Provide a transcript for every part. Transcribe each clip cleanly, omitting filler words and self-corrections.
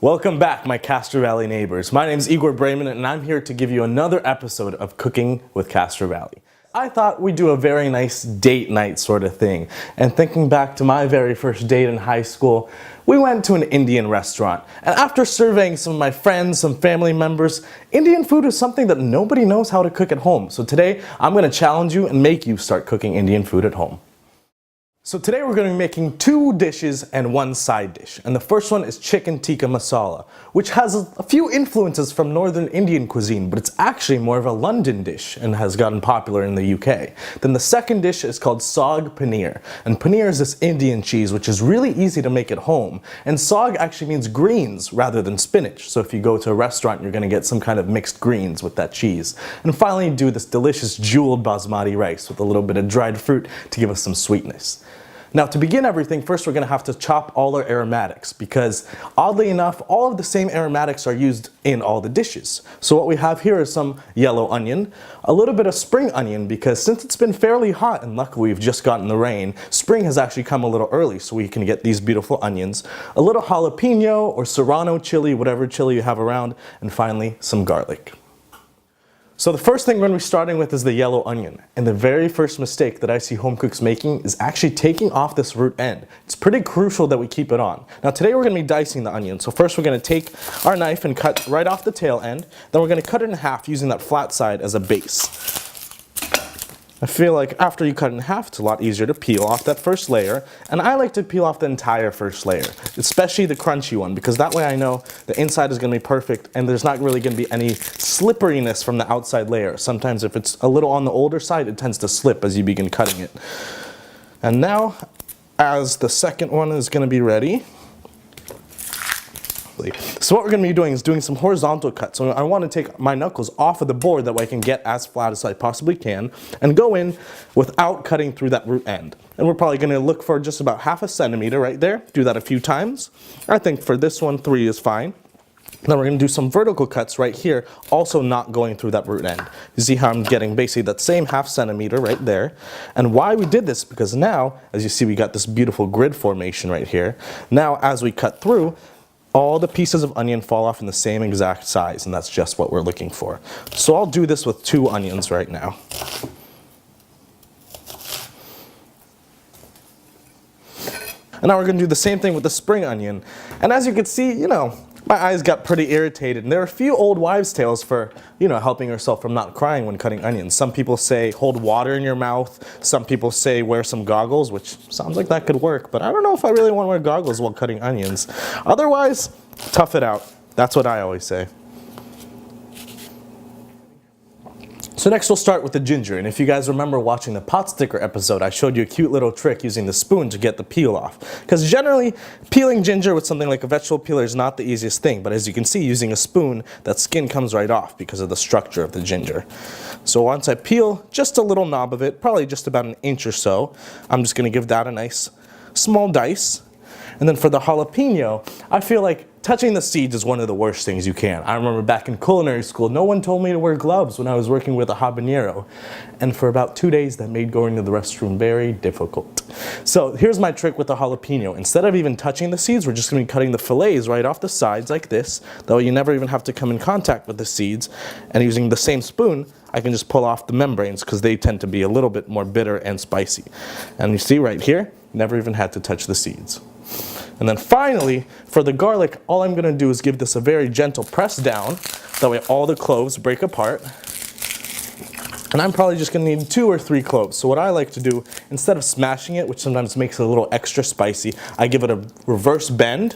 Welcome back, my Castro Valley neighbors. My name is Igor and I'm here to give you another episode of Cooking with Castro Valley. I thought we'd do a very nice date night sort of thing. And thinking back to my very first date in high school, we went to an Indian restaurant. And after surveying some of my friends, some family members, Indian food is something that nobody knows how to cook at home. So today, I'm going to challenge you and make you start cooking Indian food at home. So today we're going to be making two dishes and one side dish. And the first one is Chicken Tikka Masala, which has a few influences from Northern Indian cuisine, but it's actually more of a London dish and has gotten popular in the UK. Then the second dish is called Saag Paneer. And paneer is this Indian cheese, which is really easy to make at home. And saag actually means greens rather than spinach. So if you go to a restaurant, you're going to get some kind of mixed greens with that cheese. And finally, do this delicious Jeweled Basmati Rice with a little bit of dried fruit to give us some sweetness. Now, to begin everything, first we're going to have to chop all our aromatics because, oddly enough, all of the same aromatics are used in all the dishes. So what we have here is some yellow onion, a little bit of spring onion because since it's been fairly hot and luckily we've just gotten the rain, spring has actually come a little early so we can get these beautiful onions, a little jalapeno or serrano chili, whatever chili you have around, and finally some garlic. So the first thing we're going to be starting with is the yellow onion. And the very first mistake that I see home cooks making is actually taking off this root end. It's pretty crucial that we keep it on. Now today we're going to be dicing the onion. So first we're going to take our knife and cut right off the tail end. Then we're going to cut it in half using that flat side as a base. I feel like after you cut it in half, it's a lot easier to peel off that first layer. And I like to peel off the entire first layer, especially the crunchy one, because that way I know the inside is going to be perfect and there's not really going to be any slipperiness from the outside layer. Sometimes if it's a little on the older side, it tends to slip as you begin cutting it. And now, as the second one is going to be ready, so what we're going to be doing is doing some horizontal cuts. So I want to take my knuckles off of the board that way I can get as flat as I possibly can and go in without cutting through that root end. And we're probably going to look for just about 1/2 centimeter right there. Do that a few times. I think for this one, 3 is fine. Then we're going to do some vertical cuts right here, also not going through that root end. You see how I'm getting basically that same 1/2 centimeter right there. And why we did this, because now, as you see, we got this beautiful grid formation right here. Now, as we cut through, all the pieces of onion fall off in the same exact size, and that's just what we're looking for. So I'll do this with 2 onions right now. And now we're going to do the same thing with the spring onion. And as you can see, my eyes got pretty irritated. And there are a few old wives' tales for, helping yourself from not crying when cutting onions. Some people say hold water in your mouth. Some people say wear some goggles, which sounds like that could work. But I don't know if I really want to wear goggles while cutting onions. Otherwise, tough it out. That's what I always say. So next we'll start with the ginger, and if you guys remember watching the pot sticker episode, I showed you a cute little trick using the spoon to get the peel off. Because generally, peeling ginger with something like a vegetable peeler is not the easiest thing, but as you can see, using a spoon, that skin comes right off because of the structure of the ginger. So once I peel just a little knob of it, probably just about 1 inch or so, I'm just going to give that a nice small dice. And then for the jalapeno, I feel like touching the seeds is one of the worst things you can. I remember back in culinary school, no one told me to wear gloves when I was working with a habanero. And for about 2 days, that made going to the restroom very difficult. So here's my trick with the jalapeno. Instead of even touching the seeds, we're just going to be cutting the fillets right off the sides like this. That way you never even have to come in contact with the seeds. And using the same spoon, I can just pull off the membranes because they tend to be a little bit more bitter and spicy. And you see right here, never even had to touch the seeds. And then finally, for the garlic, all I'm going to do is give this a very gentle press down. That way all the cloves break apart. And I'm probably just going to need 2 or 3 cloves. So what I like to do, instead of smashing it, which sometimes makes it a little extra spicy, I give it a reverse bend.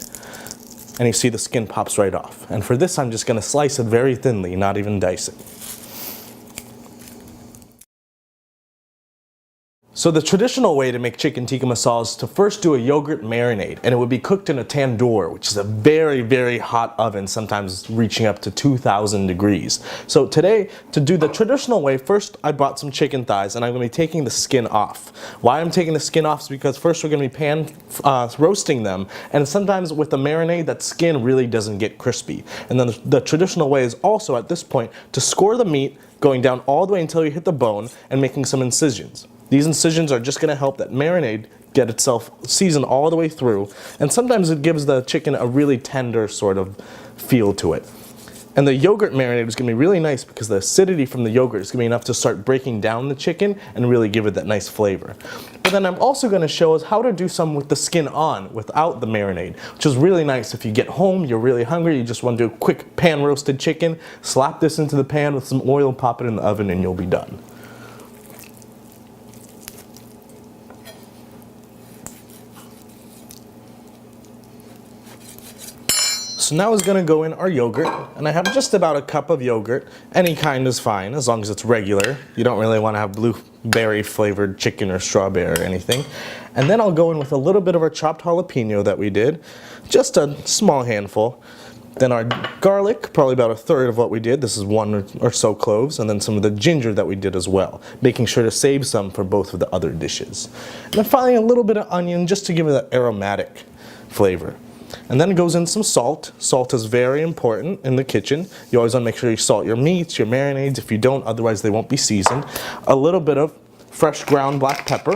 And you see the skin pops right off. And for this, I'm just going to slice it very thinly, not even dice it. So the traditional way to make chicken tikka masala is to first do a yogurt marinade, and it would be cooked in a tandoor, which is a very, very hot oven, sometimes reaching up to 2,000 degrees. So today, to do the traditional way, first I bought some chicken thighs, and I'm going to be taking the skin off. Why I'm taking the skin off is because first we're going to be roasting them, and sometimes with the marinade, that skin really doesn't get crispy. And then the traditional way is also at this point to score the meat, going down all the way until you hit the bone, and making some incisions. These incisions are just going to help that marinade get itself seasoned all the way through. And sometimes it gives the chicken a really tender sort of feel to it. And the yogurt marinade is going to be really nice because the acidity from the yogurt is going to be enough to start breaking down the chicken and really give it that nice flavor. But then I'm also going to show us how to do some with the skin on without the marinade, which is really nice if you get home, you're really hungry, you just want to do a quick pan roasted chicken, slap this into the pan with some oil, pop it in the oven, and you'll be done. So now is going to go in our yogurt, and I have just about a cup of yogurt. Any kind is fine, as long as it's regular. You don't really want to have blueberry flavored chicken or strawberry or anything. And then I'll go in with a little bit of our chopped jalapeno that we did, just a small handful. Then our garlic, probably about a third of what we did. This is 1 or so cloves, and then some of the ginger that we did as well, making sure to save some for both of the other dishes. And then finally a little bit of onion just to give it that aromatic flavor. And then it goes in some salt. Salt is very important in the kitchen. You always want to make sure you salt your meats, your marinades. If you don't, otherwise they won't be seasoned. A little bit of fresh ground black pepper.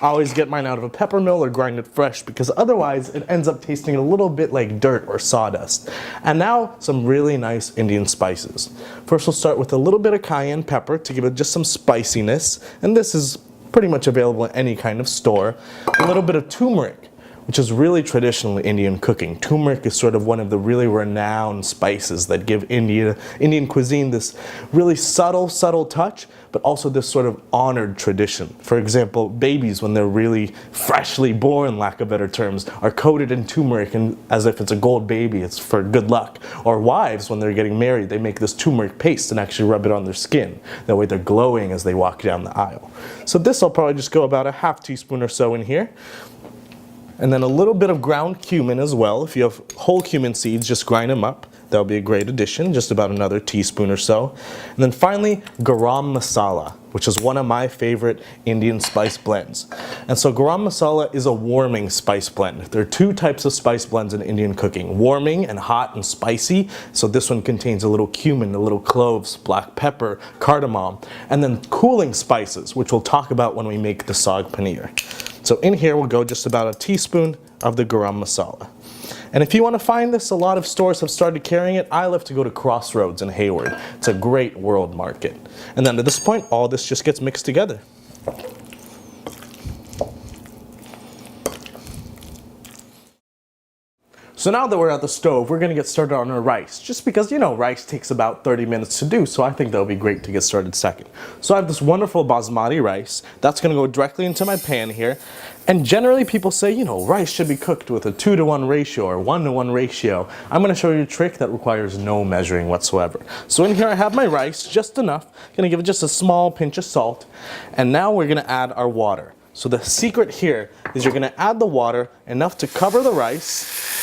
I always get mine out of a pepper mill or grind it fresh because otherwise it ends up tasting a little bit like dirt or sawdust. And now some really nice Indian spices. First we'll start with a little bit of cayenne pepper to give it just some spiciness. And this is pretty much available in any kind of store. A little bit of turmeric, which is really traditional Indian cooking. Turmeric is sort of one of the really renowned spices that give Indian cuisine this really subtle touch, but also this sort of honored tradition. For example, babies, when they're really freshly born, lack of better terms, are coated in turmeric and as if it's a gold baby, it's for good luck. Or wives, when they're getting married, they make this turmeric paste and actually rub it on their skin. That way they're glowing as they walk down the aisle. So this I'll probably just go about a half teaspoon or so in here. And then a little bit of ground cumin as well. If you have whole cumin seeds, just grind them up. That'll be a great addition, just about another teaspoon or so. And then finally, garam masala, which is one of my favorite Indian spice blends. And so garam masala is a warming spice blend. There are 2 types of spice blends in Indian cooking, warming and hot and spicy. So this one contains a little cumin, a little cloves, black pepper, cardamom, and then cooling spices, which we'll talk about when we make the saag paneer. So in here we'll go just about a teaspoon of the garam masala. And if you want to find this, a lot of stores have started carrying it. I love to go to Crossroads in Hayward. It's a great world market. And then at this point, all this just gets mixed together. So now that we're at the stove, we're going to get started on our rice. Just because, you know, rice takes about 30 minutes to do, so I think that would be great to get started second. So I have this wonderful basmati rice. That's going to go directly into my pan here. And generally people say, you know, rice should be cooked with a 2-to-1 ratio or 1-to-1 ratio. I'm going to show you a trick that requires no measuring whatsoever. So in here I have my rice, just enough. Going to give it just a small pinch of salt. And now we're going to add our water. So the secret here is you're going to add the water enough to cover the rice.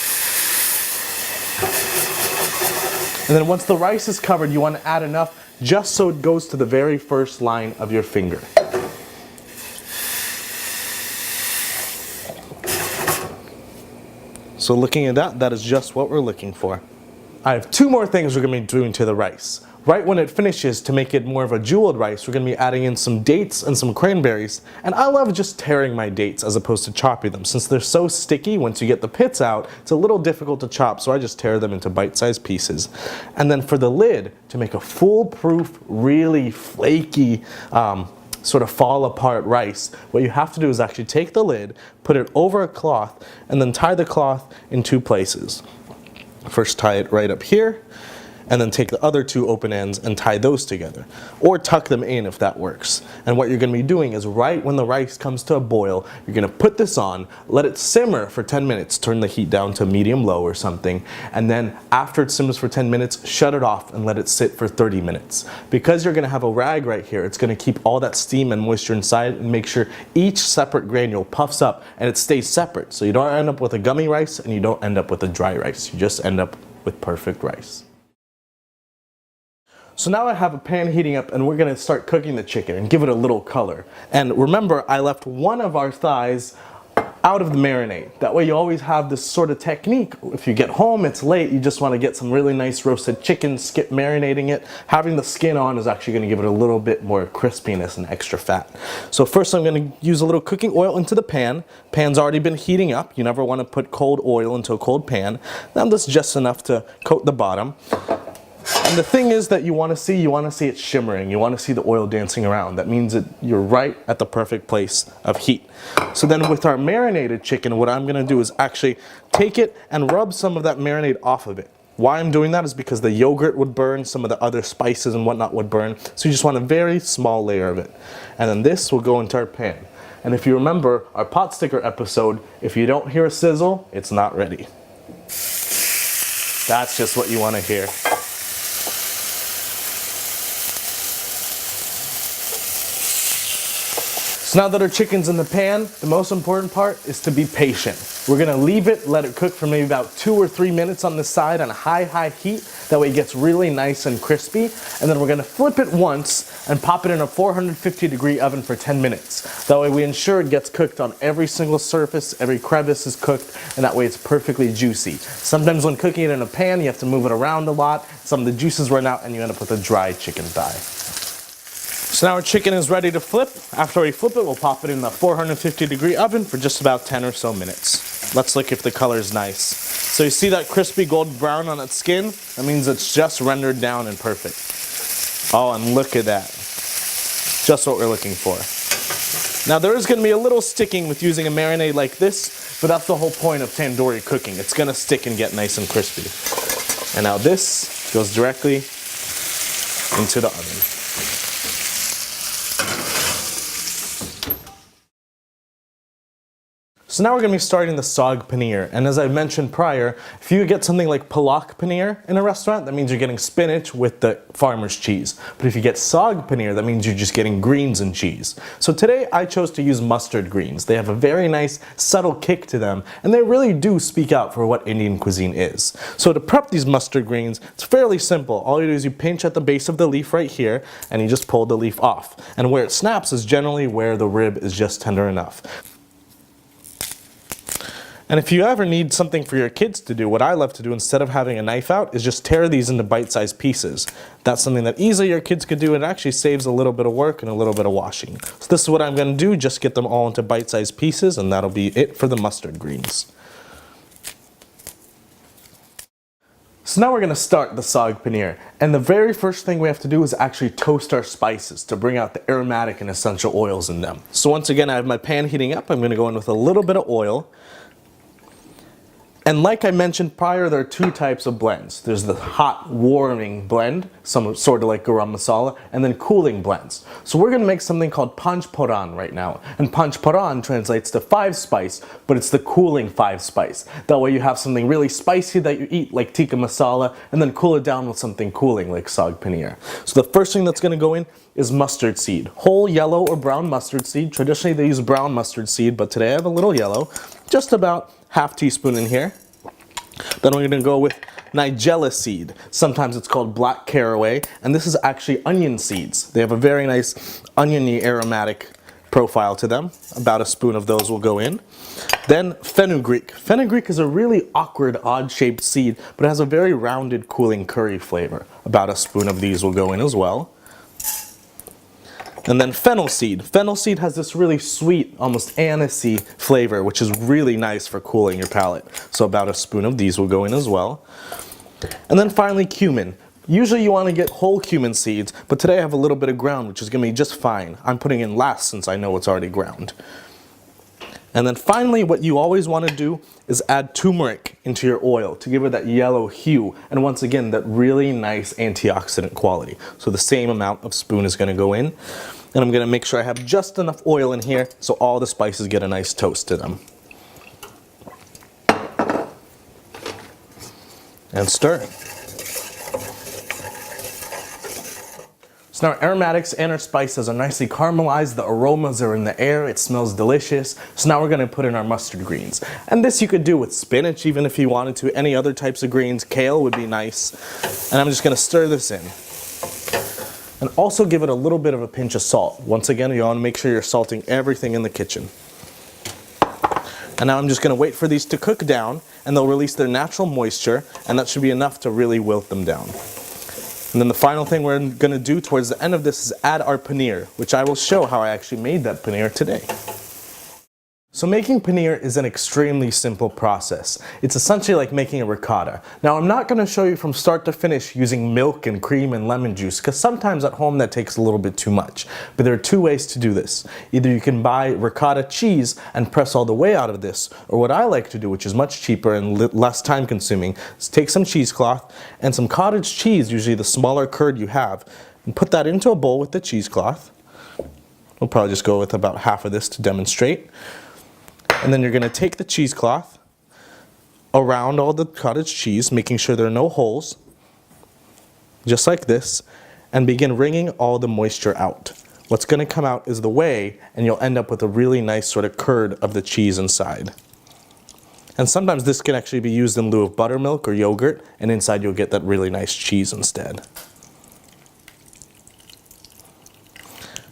And then once the rice is covered, you want to add enough just so it goes to the very first line of your finger. So looking at that, that is just what we're looking for. I have 2 more things we're going to be doing to the rice. Right when it finishes, to make it more of a jeweled rice, we're going to be adding in some dates and some cranberries. And I love just tearing my dates as opposed to chopping them. Since they're so sticky, once you get the pits out, it's a little difficult to chop, so I just tear them into bite-sized pieces. And then for the lid, to make a foolproof, really flaky, sort of fall apart rice, what you have to do is actually take the lid, put it over a cloth, and then tie the cloth in 2 places. First tie it right up here, and then take the other 2 open ends and tie those together. Or tuck them in if that works. And what you're going to be doing is right when the rice comes to a boil, you're going to put this on, let it simmer for 10 minutes, turn the heat down to medium-low or something, and then after it simmers for 10 minutes, shut it off and let it sit for 30 minutes. Because you're going to have a rag right here, it's going to keep all that steam and moisture inside and make sure each separate granule puffs up and it stays separate. So you don't end up with a gummy rice and you don't end up with a dry rice. You just end up with perfect rice. So now I have a pan heating up and we're going to start cooking the chicken and give it a little color. And remember, I left one of our thighs out of the marinade. That way you always have this sort of technique. If you get home, it's late, you just want to get some really nice roasted chicken, skip marinating it. Having the skin on is actually going to give it a little bit more crispiness and extra fat. So first I'm going to use a little cooking oil into the pan. Pan's already been heating up. You never want to put cold oil into a cold pan. Now that's just enough to coat the bottom. And the thing is that you want to see it shimmering. You want to see the oil dancing around. That means that you're right at the perfect place of heat. So then with our marinated chicken, what I'm going to do is actually take it and rub some of that marinade off of it. Why I'm doing that is because the yogurt would burn, some of the other spices and whatnot would burn. So you just want a very small layer of it. And then this will go into our pan. And if you remember our pot sticker episode, if you don't hear a sizzle, it's not ready. That's just what you want to hear. So now that our chicken's in the pan, the most important part is to be patient. We're gonna leave it, let it cook for maybe about 2 or 3 minutes on the side on a high heat. That way it gets really nice and crispy. And then we're gonna flip it once and pop it in a 450-degree oven for 10 minutes. That way we ensure it gets cooked on every single surface, every crevice is cooked, and that way it's perfectly juicy. Sometimes when cooking it in a pan, you have to move it around a lot. Some of the juices run out and you end up with a dry chicken thigh. So now our chicken is ready to flip. After we flip it, we'll pop it in the 450-degree oven for just about 10 or so minutes. Let's look if the color is nice. So you see that crispy gold brown on its skin? That means it's just rendered down and perfect. Oh, and look at that. Just what we're looking for. Now there is going to be a little sticking with using a marinade like this, but that's the whole point of tandoori cooking. It's going to stick and get nice and crispy. And now this goes directly into the oven. So now we're going to be starting the Saag Paneer, and as I mentioned prior, if you get something like Palak Paneer in a restaurant, that means you're getting spinach with the farmer's cheese. But if you get Saag Paneer, that means you're just getting greens and cheese. So today I chose to use mustard greens. They have a very nice subtle kick to them, and they really do speak out for what Indian cuisine is. So to prep these mustard greens, it's fairly simple. All you do is you pinch at the base of the leaf right here, and you just pull the leaf off. And where it snaps is generally where the rib is just tender enough. And if you ever need something for your kids to do, what I love to do instead of having a knife out is just tear these into bite-sized pieces. That's something that easily your kids could do. It actually saves a little bit of work and a little bit of washing. So this is what I'm going to do, just get them all into bite-sized pieces, and that'll be it for the mustard greens. So now we're going to start the Saag Paneer, and the very first thing we have to do is actually toast our spices to bring out the aromatic and essential oils in them. So once again, I have my pan heating up. I'm going to go in with a little bit of oil. And like I mentioned prior, there are two types of blends. There's the hot, warming blend, some sort of like garam masala, and then cooling blends. So we're going to make something called Panch Phoron right now. And Panch Phoron translates to 5 spice, but it's the cooling 5 spice. That way you have something really spicy that you eat like tikka masala, and then cool it down with something cooling like Saag Paneer. So the first thing that's going to go in is mustard seed. Whole yellow or brown mustard seed. Traditionally they use brown mustard seed, but today I have a little yellow. Just about half teaspoon in here. Then we're going to go with nigella seed. Sometimes it's called black caraway, and this is actually onion seeds. They have a very nice oniony aromatic profile to them. About a spoon of those will go in. Then fenugreek. Fenugreek is a really awkward, odd-shaped seed, but it has a very rounded, cooling curry flavor. About a spoon of these will go in as well. And then fennel seed. Fennel seed has this really sweet, almost anisey flavor, which is really nice for cooling your palate. So about a spoon of these will go in as well. And then finally cumin. Usually you want to get whole cumin seeds, but today I have a little bit of ground, which is going to be just fine. I'm putting in last since I know it's already ground. And then finally, what you always want to do is add turmeric into your oil to give it that yellow hue, and once again, that really nice antioxidant quality. So the same amount of spoon is going to go in, and I'm going to make sure I have just enough oil in here so all the spices get a nice toast to them. And stir. So now our aromatics and our spices are nicely caramelized, the aromas are in the air, it smells delicious. So now we're going to put in our mustard greens. And this you could do with spinach even if you wanted to, any other types of greens, kale would be nice. And I'm just going to stir this in. And also give it a little bit of a pinch of salt. Once again, you want to make sure you're salting everything in the kitchen. And now I'm just going to wait for these to cook down, and they'll release their natural moisture, and that should be enough to really wilt them down. And then the final thing we're going to do towards the end of this is add our paneer, which I will show how I actually made that paneer today. So making paneer is an extremely simple process. It's essentially like making a ricotta. Now I'm not going to show you from start to finish using milk and cream and lemon juice, because sometimes at home that takes a little bit too much. But there are two ways to do this. Either you can buy ricotta cheese and press all the way out of this, or what I like to do, which is much cheaper and less time consuming, is take some cheesecloth and some cottage cheese, usually the smaller curd you have, and put that into a bowl with the cheesecloth. We'll probably just go with about half of this to demonstrate. And then you're going to take the cheesecloth around all the cottage cheese, making sure there are no holes, just like this, and begin wringing all the moisture out. What's going to come out is the whey, and you'll end up with a really nice sort of curd of the cheese inside. And sometimes this can actually be used in lieu of buttermilk or yogurt, and inside you'll get that really nice cheese instead.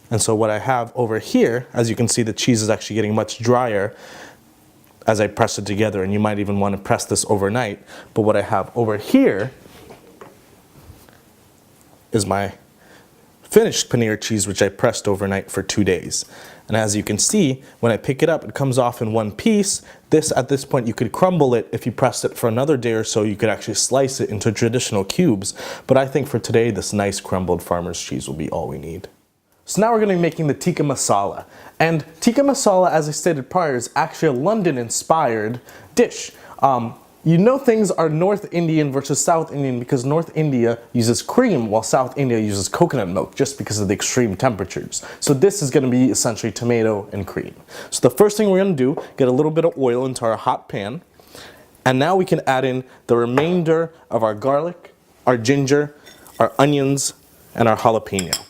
And so what I have over here, as you can see, the cheese is actually getting much drier as I press it together, and you might even want to press this overnight. But what I have over here is my finished paneer cheese, which I pressed overnight for 2 days. And as you can see, when I pick it up, it comes off in one piece. This, at this point, you could crumble it. If you pressed it for another day or so, you could actually slice it into traditional cubes. But I think for today, this nice crumbled farmer's cheese will be all we need. So now we're going to be making the tikka masala. And tikka masala, as I stated prior, is actually a London-inspired dish. You know things are North Indian versus South Indian because North India uses cream while South India uses coconut milk just because of the extreme temperatures. So this is going to be essentially tomato and cream. So the first thing we're going to do, get a little bit of oil into our hot pan. And now we can add in the remainder of our garlic, our ginger, our onions, and our jalapeno.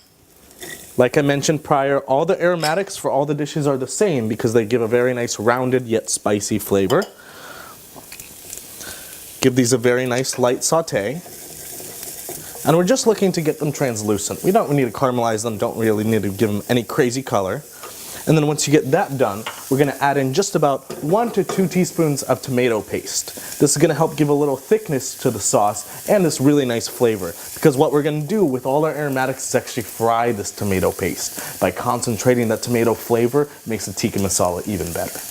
Like I mentioned prior, all the aromatics for all the dishes are the same because they give a very nice rounded yet spicy flavor. Give these a very nice light saute. And we're just looking to get them translucent. We don't need to caramelize them, don't really need to give them any crazy color. And then once you get that done, we're going to add in just about 1 to 2 teaspoons of tomato paste. This is going to help give a little thickness to the sauce and this really nice flavor. Because what we're going to do with all our aromatics is actually fry this tomato paste. By concentrating that tomato flavor, it makes the tikka masala even better.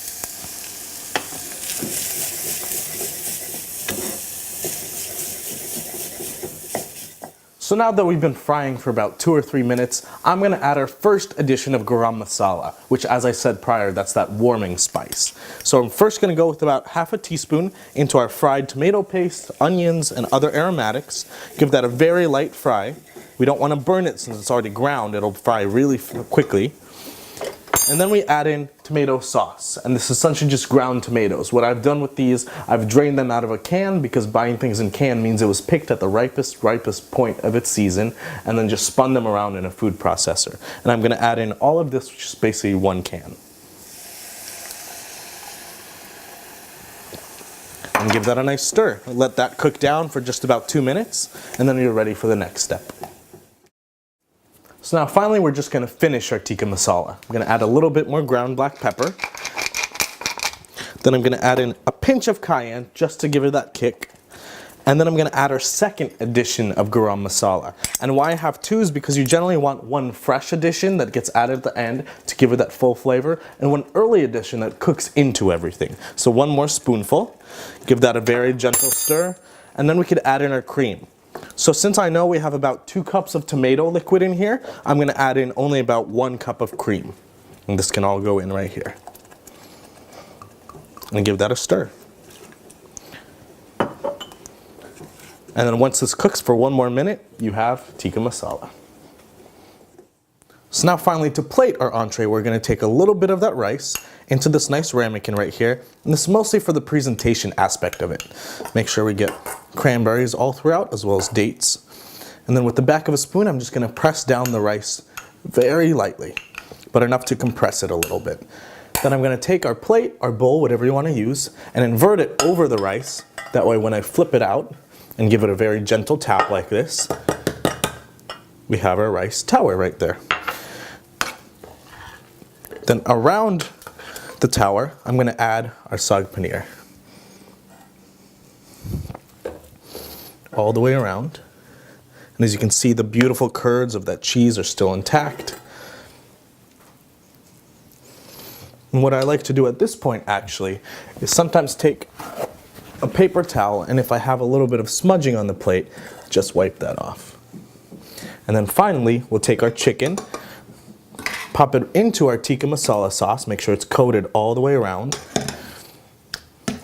So now that we've been frying for about 2 or 3 minutes, I'm going to add our first addition of garam masala, which, as I said prior, that's that warming spice. So I'm first going to go with about half a teaspoon into our fried tomato paste, onions, and other aromatics. Give that a very light fry. We don't want to burn it since it's already ground. It'll fry really quickly. And then we add in tomato sauce, and this is essentially just ground tomatoes. What I've done with these, I've drained them out of a can because buying things in can means it was picked at the ripest point of its season and then just spun them around in a food processor. And I'm going to add in all of this, which is basically 1 can. And give that a nice stir. Let that cook down for just about 2 minutes, and then you're ready for the next step. So now finally we're just going to finish our tikka masala. I'm going to add a little bit more ground black pepper. Then I'm going to add in a pinch of cayenne just to give it that kick. And then I'm going to add our second addition of garam masala. And why I have 2 is because you generally want 1 fresh addition that gets added at the end to give it that full flavor, and 1 early addition that cooks into everything. So 1 more spoonful, give that a very gentle stir, and then we could add in our cream. So since I know we have about 2 cups of tomato liquid in here, I'm going to add in only about 1 cup of cream. And this can all go in right here. And give that a stir. And then once this cooks for 1 more minute, you have tikka masala. So now finally, to plate our entree, we're going to take a little bit of that rice into this nice ramekin right here. And this is mostly for the presentation aspect of it. Make sure we get cranberries all throughout, as well as dates. And then with the back of a spoon, I'm just going to press down the rice very lightly, but enough to compress it a little bit. Then I'm going to take our plate, our bowl, whatever you want to use, and invert it over the rice. That way when I flip it out and give it a very gentle tap like this, we have our rice tower right there. Then around the tower, I'm going to add our Saag Paneer. All the way around. And as you can see, the beautiful curds of that cheese are still intact. And what I like to do at this point actually is sometimes take a paper towel, and if I have a little bit of smudging on the plate, just wipe that off. And then finally, we'll take our chicken, pop it into our tikka masala sauce, make sure it's coated all the way around.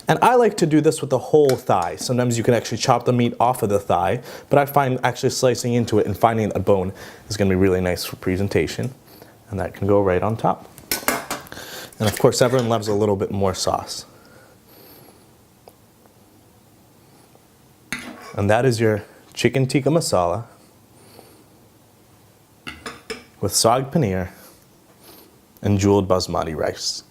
And I like to do this with the whole thigh. Sometimes you can actually chop the meat off of the thigh, but I find actually slicing into it and finding that bone is going to be really nice for presentation. And that can go right on top. And of course, everyone loves a little bit more sauce. And that is your chicken tikka masala with saag paneer and jeweled basmati rice.